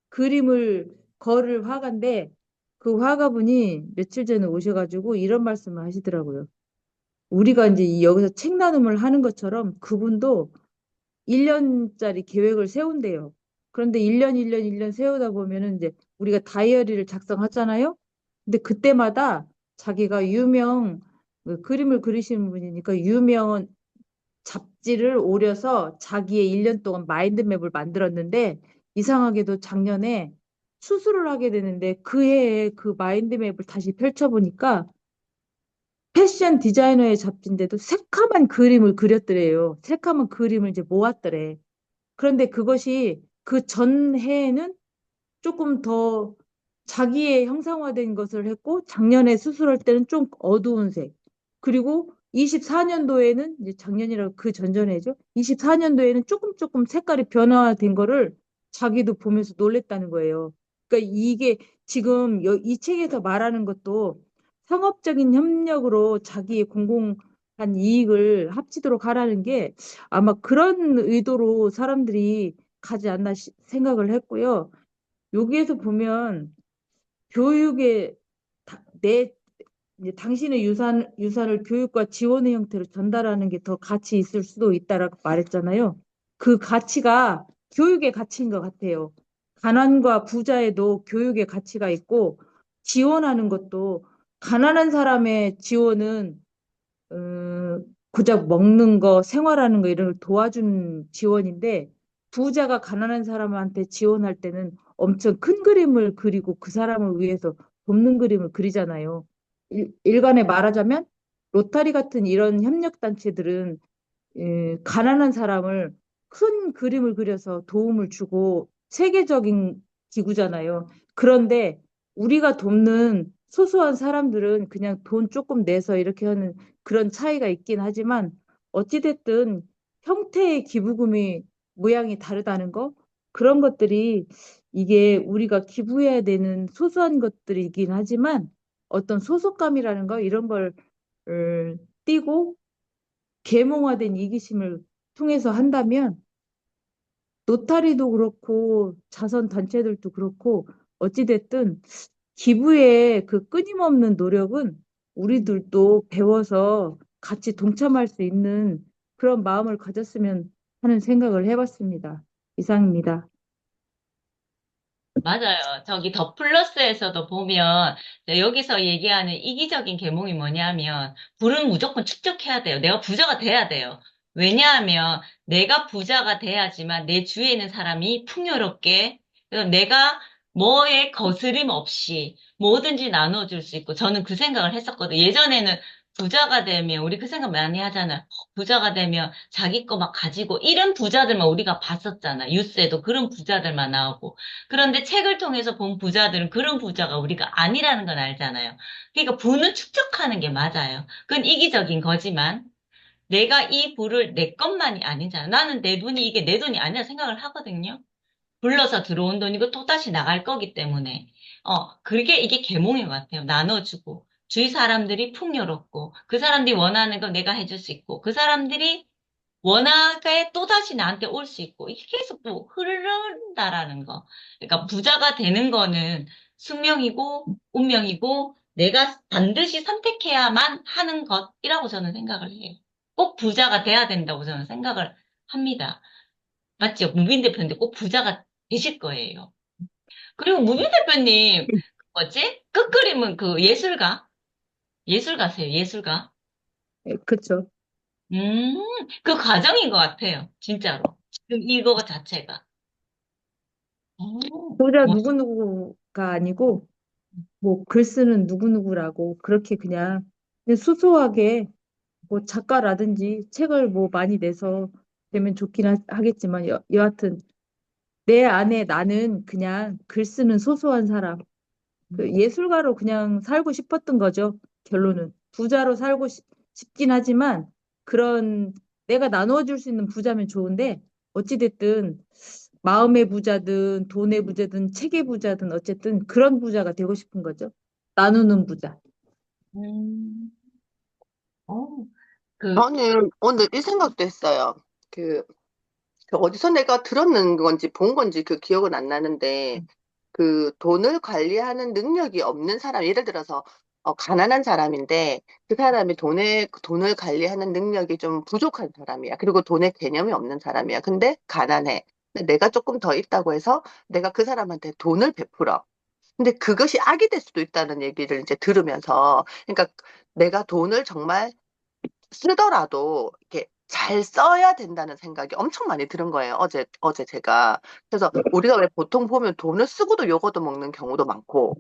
그림을 거를 화가인데 그 화가분이 며칠 전에 오셔가지고 이런 말씀을 하시더라고요. 우리가 이제 여기서 책 나눔을 하는 것처럼 그분도 1년짜리 계획을 세운대요. 그런데 1년 세우다 보면은 이제 우리가 다이어리를 작성하잖아요. 근데 그때마다 자기가 그 그림을 그리시는 분이니까 유명 잡지를 오려서 자기의 1년 동안 마인드맵을 만들었는데 이상하게도 작년에 수술을 하게 되는데 그 해에 그 마인드맵을 다시 펼쳐보니까 패션 디자이너의 잡지인데도 새카만 그림을 그렸더래요. 새카만 그림을 이제 모았더래. 그런데 그것이 그 전 해에는 조금 더 자기의 형상화된 것을 했고 작년에 수술할 때는 좀 어두운 색. 그리고 24년도에는 이제 작년이라고 그 전전해죠. 24년도에는 조금 색깔이 변화된 거를 자기도 보면서 놀랬다는 거예요. 그러니까 이게 지금 이 책에서 말하는 것도 상업적인 협력으로 자기의 공공한 이익을 합치도록 하라는 게 아마 그런 의도로 사람들이 가지 않나 생각을 했고요. 여기에서 보면 교육에 내 이제 당신의 유산을 교육과 지원의 형태로 전달하는 게 더 가치 있을 수도 있다라고 말했잖아요. 그 가치가 교육의 가치인 것 같아요. 가난과 부자에도 교육의 가치가 있고 지원하는 것도 가난한 사람의 지원은 고작 먹는 거, 생활하는 거 이런 걸 도와주는 지원인데 부자가 가난한 사람한테 지원할 때는 엄청 큰 그림을 그리고 그 사람을 위해서 돕는 그림을 그리잖아요. 일간에 말하자면 로타리 같은 이런 협력단체들은 가난한 사람을 큰 그림을 그려서 도움을 주고 세계적인 기구잖아요. 그런데 우리가 돕는 소소한 사람들은 그냥 돈 조금 내서 이렇게 하는 그런 차이가 있긴 하지만 어찌됐든 형태의 기부금이 모양이 다르다는 거 그런 것들이 이게 우리가 기부해야 되는 소소한 것들이긴 하지만 어떤 소속감이라는 거 이런 걸 띄고 계몽화된 이기심을 통해서 한다면 노타리도 그렇고 자선 단체들도 그렇고 어찌됐든 기부의 그 끊임없는 노력은 우리들도 배워서 같이 동참할 수 있는 그런 마음을 가졌으면 하는 생각을 해봤습니다. 이상입니다. 맞아요. 저기 더 플러스에서도 보면 여기서 얘기하는 이기적인 계몽이 뭐냐면 부는 무조건 축적해야 돼요. 내가 부자가 돼야 돼요. 왜냐하면 내가 부자가 돼야지만 내 주위에 있는 사람이 풍요롭게 그래서 내가 뭐에 거스림 없이 뭐든지 나눠줄 수 있고 저는 그 생각을 했었거든요. 예전에는 부자가 되면 우리 그 생각 많이 하잖아요. 부자가 되면 자기 거 막 가지고 이런 부자들만 우리가 봤었잖아. 뉴스에도 그런 부자들만 나오고. 그런데 책을 통해서 본 부자들은 그런 부자가 우리가 아니라는 건 알잖아요. 그러니까 부는 축적하는 게 맞아요. 그건 이기적인 거지만 내가 이 부를 내 것만이 아니잖아. 나는 내 돈이 이게 내 돈이 아니라 생각을 하거든요. 불러서 들어온 돈이고 또다시 나갈 거기 때문에. 그게 이게 계몽인 것 같아요. 나눠주고. 주위 사람들이 풍요롭고, 그 사람들이 원하는 거 내가 해줄 수 있고, 그 사람들이 원하게 또다시 나한테 올 수 있고, 이게 계속 또 흐른다라는 거. 그러니까 부자가 되는 거는 숙명이고, 운명이고, 내가 반드시 선택해야만 하는 것이라고 저는 생각을 해요. 꼭 부자가 돼야 된다고 저는 생각을 합니다. 맞죠? 무빈 대표인데 꼭 부자가 되실 거예요. 그리고 무빈 대표님, 뭐지? 끝그림은 그 예술가? 예술가세요, 예술가? 그쵸. 음, 그 과정인 것 같아요. 진짜로. 지금 이거 자체가. 보자 뭐, 누구누구가 아니고 뭐 글 쓰는 누구누구라고 그렇게 그냥 소소하게 뭐 작가라든지 책을 뭐 많이 내서 되면 좋긴 하겠지만 여하튼 내 안에 나는 그냥 글 쓰는 소소한 사람 그 예술가로 그냥 살고 싶었던 거죠. 결론은 부자로 살고 싶긴 하지만 그런 내가 나누어 줄 수 있는 부자면 좋은데 어찌됐든 마음의 부자든 돈의 부자든 책의 부자든 어쨌든 그런 부자가 되고 싶은 거죠. 나누는 부자. 음, 어, 그, 저는 오늘 이 생각도 했어요. 그, 그 어디서 내가 들었는 건지 본 건지 그 기억은 안 나는데, 그 돈을 관리하는 능력이 없는 사람, 예를 들어서 가난한 사람인데 그 사람이 돈을 관리하는 능력이 좀 부족한 사람이야. 그리고 돈의 개념이 없는 사람이야. 근데 가난해. 근데 내가 조금 더 있다고 해서 내가 그 사람한테 돈을 베풀어. 근데 그것이 악이 될 수도 있다는 얘기를 이제 들으면서, 그러니까 내가 돈을 정말 쓰더라도 이렇게 잘 써야 된다는 생각이 엄청 많이 들은 거예요. 어제 제가. 그래서 우리가 왜 보통 보면 돈을 쓰고도 요거도 먹는 경우도 많고,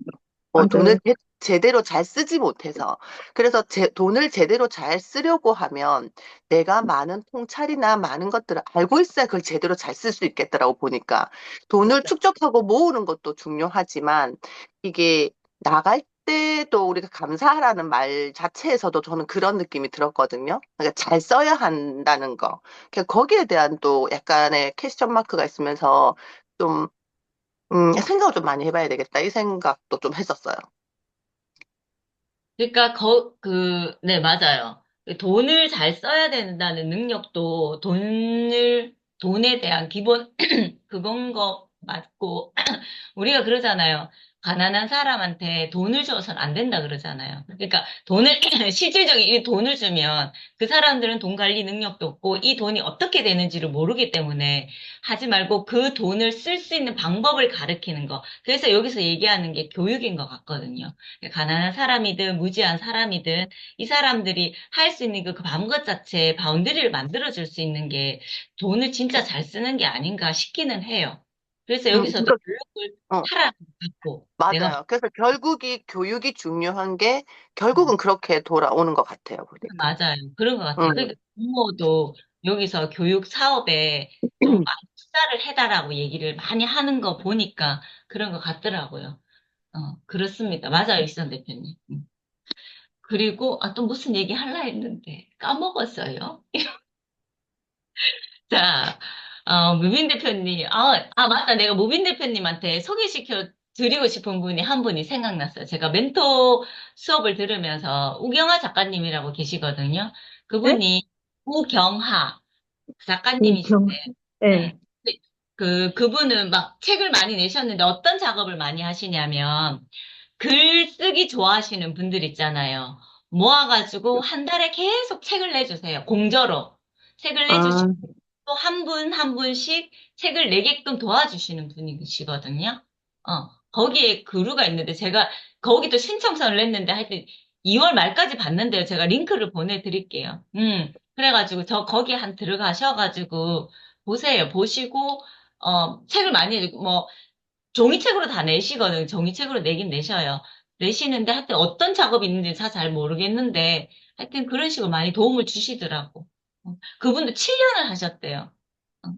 돈을 맞아요. 제대로 잘 쓰지 못해서. 그래서 돈을 제대로 잘 쓰려고 하면 내가 많은 통찰이나 많은 것들을 알고 있어야 그걸 제대로 잘 쓸 수 있겠더라고 보니까. 돈을 축적하고 모으는 것도 중요하지만 이게 나갈 때도 우리가 감사하라는 말 자체에서도 저는 그런 느낌이 들었거든요. 그러니까 잘 써야 한다는 거. 그러니까 거기에 대한 또 약간의 퀘스천 마크가 있으면서 좀 생각을 좀 많이 해봐야 되겠다. 이 생각도 좀 했었어요. 그러니까, 네, 맞아요. 돈을 잘 써야 된다는 능력도 돈에 대한 기본, 그건 거 맞고, 우리가 그러잖아요. 가난한 사람한테 돈을 줘서는 안 된다 그러잖아요. 그러니까 실질적인 이 돈을 주면 그 사람들은 돈 관리 능력도 없고 이 돈이 어떻게 되는지를 모르기 때문에 하지 말고 그 돈을 쓸 수 있는 방법을 가르치는 거. 그래서 여기서 얘기하는 게 교육인 것 같거든요. 가난한 사람이든 무지한 사람이든 이 사람들이 할 수 있는 그 방법 자체에 바운드리를 만들어줄 수 있는 게 돈을 진짜 잘 쓰는 게 아닌가 싶기는 해요. 그래서 여기서도 그러니까, 교육을 어, 하라고 갖고 내가 맞아요. 그래서 결국이 교육이 중요한 게 음, 결국은 그렇게 돌아오는 것 같아요. 보니까. 맞아요. 그런 것 같아요. 음, 그러니까 부모도 여기서 교육 사업에 좀 많이 투자를 해달라고 얘기를 많이 하는 거 보니까 그런 것 같더라고요. 그렇습니다. 맞아요, 이선 대표님. 그리고 또 무슨 얘기 할라 했는데 까먹었어요. 자, 무빈 대표님, 맞다. 내가 무빈 대표님한테 소개시켜 드리고 싶은 분이 한 분이 생각났어요. 제가 멘토 수업을 들으면서 우경화 작가님이라고 계시거든요. 네? 그분이 우경하 우경. 작가님이신데, 네. 그분은 막 책을 많이 내셨는데 어떤 작업을 많이 하시냐면, 글 쓰기 좋아하시는 분들 있잖아요. 모아가지고 한 달에 계속 책을 내주세요. 공저로. 책을 아, 내주시고 또 한 분 한 분씩 책을 내게끔 도와주시는 분이시거든요. 거기에 그루가 있는데 제가 거기도 신청서를 냈는데 하여튼 2월 말까지 봤는데요. 제가 링크를 보내드릴게요. 그래가지고 저 거기 한 들어가셔가지고 보세요. 보시고, 책을 많이, 뭐, 종이책으로 다 내시거든. 종이책으로 내긴 내셔요. 내시는데 하여튼 어떤 작업이 있는지 잘 모르겠는데 하여튼 그런 식으로 많이 도움을 주시더라고. 그분도 7년을 하셨대요.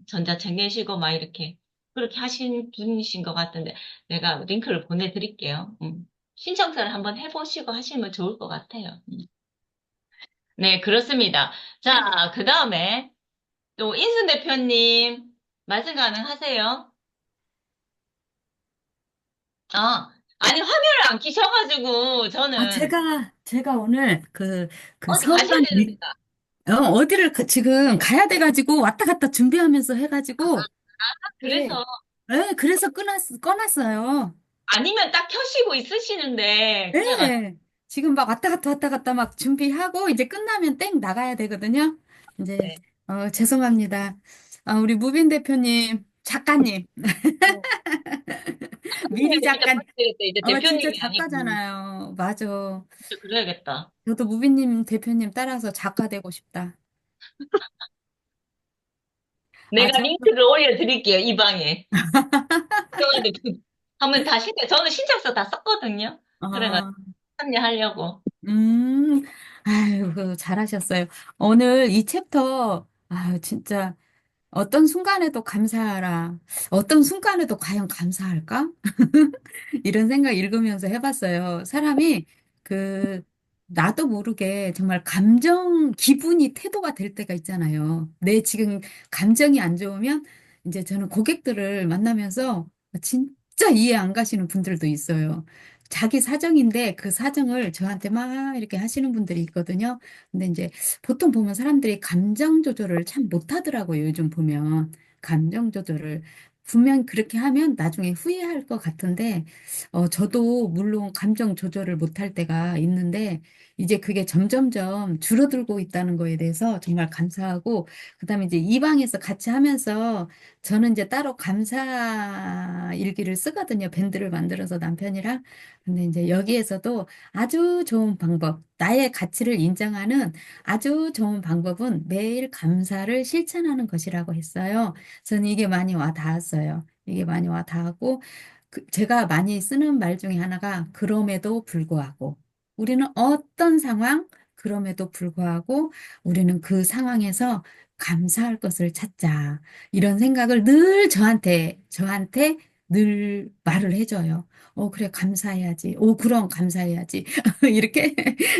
전자책 내시고 막 이렇게 그렇게 하신 분이신 것 같은데 내가 링크를 보내드릴게요. 신청서를 한번 해보시고 하시면 좋을 것 같아요. 네, 그렇습니다. 자, 그 다음에 또 인순 대표님 말씀 가능하세요? 아니 화면을 안 키셔가지고 아, 저는 제가 오늘 그 어디 가셔야 서울간 되는데요. 어디를 지금 가야 돼가지고 왔다 갔다 준비하면서 해가지고, 네. 그래서 네, 그래서 꺼놨어요. 아니면 딱 켜시고 있으시는데 그냥 네. 지금 막 왔다 갔다 막 준비하고, 이제 끝나면 땡 나가야 되거든요. 이제, 네. 죄송합니다. 우리 무빈 대표님, 작가님, 미리 진짜 작가, 빡치겠다. 이제 진짜 대표님이 아니고 작가잖아요. 맞아. 진짜 그래야겠다. 저도 무빈님 대표님 따라서 작가 되고 싶다. 내가 저, 링크를 올려드릴게요, 이 방에. 한번 다 저는 신청서 다 썼거든요. 그래가지고 아, 참여하려고. 음, 아유, 잘하셨어요. 오늘 이 챕터, 진짜, 어떤 순간에도 감사하라. 어떤 순간에도 과연 감사할까? 이런 생각 읽으면서 해봤어요. 사람이 그 나도 모르게 정말 기분이 태도가 될 때가 있잖아요. 내 지금 감정이 안 좋으면 이제 저는 고객들을 만나면서 진짜 이해 안 가시는 분들도 있어요. 자기 사정인데 그 사정을 저한테 막 이렇게 하시는 분들이 있거든요. 근데 이제 보통 보면 사람들이 감정 조절을 참 못하더라고요. 요즘 보면 감정 조절을 분명 그렇게 하면 나중에 후회할 것 같은데 저도 물론 감정 조절을 못할 때가 있는데, 이제 그게 점점점 줄어들고 있다는 거에 대해서 정말 감사하고, 그다음에 이제 이 방에서 같이 하면서 저는 이제 따로 감사 일기를 쓰거든요. 밴드를 만들어서 남편이랑. 근데 이제 여기에서도 아주 좋은 방법, 나의 가치를 인정하는 아주 좋은 방법은 매일 감사를 실천하는 것이라고 했어요. 저는 이게 많이 와 닿았어요. 이게 많이 와 닿았고, 제가 많이 쓰는 말 중에 하나가 그럼에도 불구하고 우리는 어떤 상황, 그럼에도 불구하고 우리는 그 상황에서 감사할 것을 찾자. 이런 생각을 늘 저한테 늘 말을 해줘요. 그래, 감사해야지. 그럼 감사해야지. 이렇게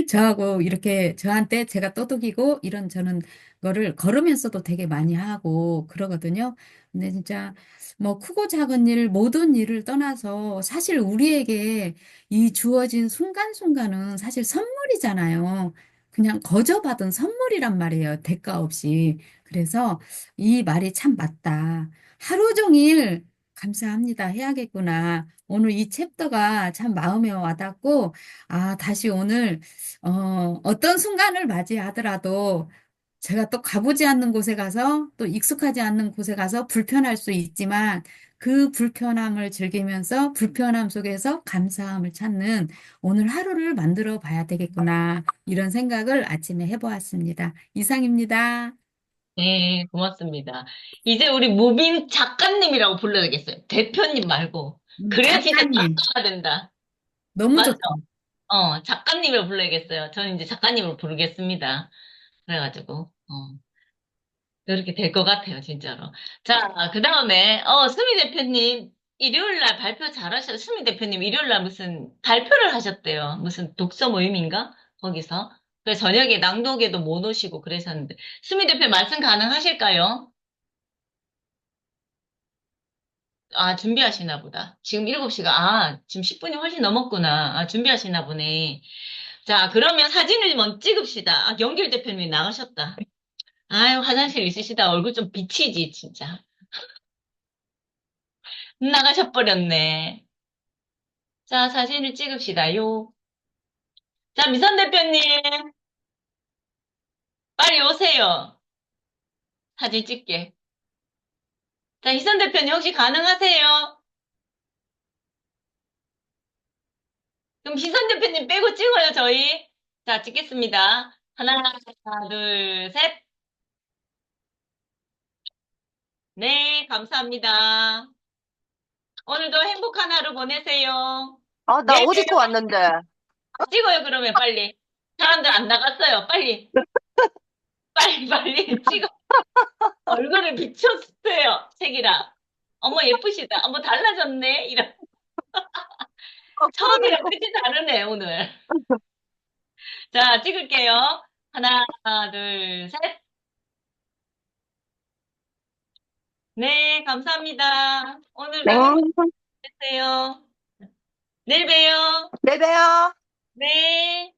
저하고 이렇게 저한테 제가 떠독이고 이런 저는 거를 걸으면서도 되게 많이 하고 그러거든요. 근데 진짜 뭐 크고 작은 일, 모든 일을 떠나서 사실 우리에게 이 주어진 순간순간은 사실 선물이잖아요. 그냥 거저받은 선물이란 말이에요. 대가 없이. 그래서 이 말이 참 맞다. 하루 종일 감사합니다 해야겠구나. 오늘 이 챕터가 참 마음에 와닿고, 다시 오늘, 어떤 순간을 맞이하더라도 제가 또 가보지 않는 곳에 가서 또 익숙하지 않는 곳에 가서 불편할 수 있지만 그 불편함을 즐기면서 불편함 속에서 감사함을 찾는 오늘 하루를 만들어 봐야 되겠구나. 이런 생각을 아침에 해보았습니다. 이상입니다. 네, 고맙습니다. 이제 우리 무빈 작가님이라고 불러야겠어요. 대표님 말고. 그래야 진짜 작가님, 작가가 된다. 너무 맞죠? 좋다. 작가님이라고 불러야겠어요. 저는 이제 작가님으로 부르겠습니다. 그래가지고, 그렇게 될 것 같아요, 진짜로. 자, 그 다음에, 수미 대표님, 일요일 날 발표 잘하셨어요. 수미 대표님, 일요일 날 무슨 발표를 하셨대요. 무슨 독서 모임인가? 거기서. 그래서 저녁에 낭독에도 못 오시고 그러셨는데. 수미 대표 말씀 가능하실까요? 준비하시나 보다. 지금 7시가, 지금 10분이 훨씬 넘었구나. 준비하시나 보네. 자, 그러면 사진을 먼저 찍읍시다. 영길 대표님이 나가셨다. 아유, 화장실 있으시다. 얼굴 좀 비치지, 진짜. 나가셔버렸네. 자, 사진을 찍읍시다요. 자, 미선 대표님, 빨리 오세요. 사진 찍게. 자, 희선 대표님 혹시 가능하세요? 그럼 희선 대표님 빼고 찍어요, 저희. 자, 찍겠습니다. 하나, 둘, 셋. 네, 감사합니다. 오늘도 행복한 하루 보내세요. 아, 나 내일 옷 입고 왔는데. 찍어요, 그러면 빨리. 사람들 안 나갔어요. 빨리, 빨리 찍어. 얼굴을 비춰주세요, 책이랑. 어머, 예쁘시다. 어머, 달라졌네. 이런. 처음이랑 끝이 다르네, 오늘. 자, 찍을게요. 하나, 둘, 셋. 네, 감사합니다. 오늘도 네. 행복하세요. 내일 봬요. 네, 봬요. 네.